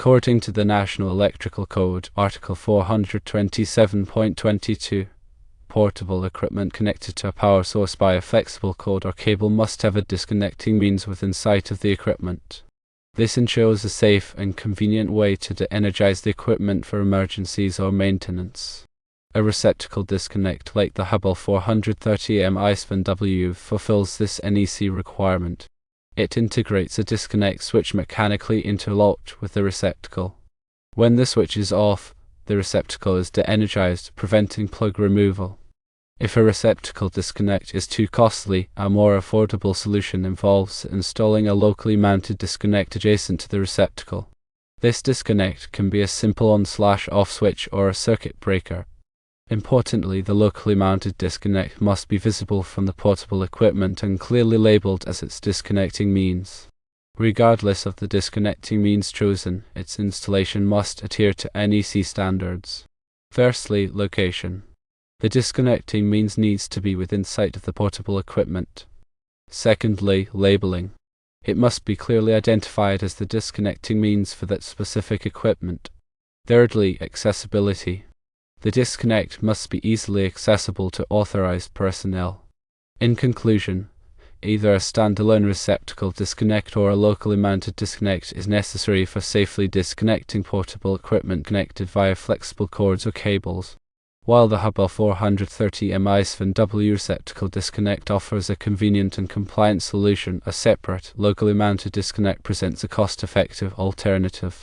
According to the National Electrical Code, Article 427.22, portable equipment connected to a power source by a flexible cord or cable must have a disconnecting means within sight of the equipment. This ensures a safe and convenient way to de-energize the equipment for emergencies or maintenance. A receptacle disconnect like the Hubble 430M ISFN-W fulfills this NEC requirement. It integrates a disconnect switch mechanically interlocked with the receptacle. When the switch is off, the receptacle is de-energized, preventing plug removal. If a receptacle disconnect is too costly, a more affordable solution involves installing a locally mounted disconnect adjacent to the receptacle. This disconnect can be a simple on/off switch or a circuit breaker. Importantly, the locally mounted disconnect must be visible from the portable equipment and clearly labeled as its disconnecting means. Regardless of the disconnecting means chosen, its installation must adhere to NEC standards. Firstly, location. The disconnecting means needs to be within sight of the portable equipment. Secondly, labeling. It must be clearly identified as the disconnecting means for that specific equipment. Thirdly, accessibility. The disconnect must be easily accessible to authorized personnel. In conclusion, either a standalone receptacle disconnect or a locally mounted disconnect is necessary for safely disconnecting portable equipment connected via flexible cords or cables. While the Hubble 430M ISFN-W receptacle disconnect offers a convenient and compliant solution, a separate, locally mounted disconnect presents a cost-effective alternative.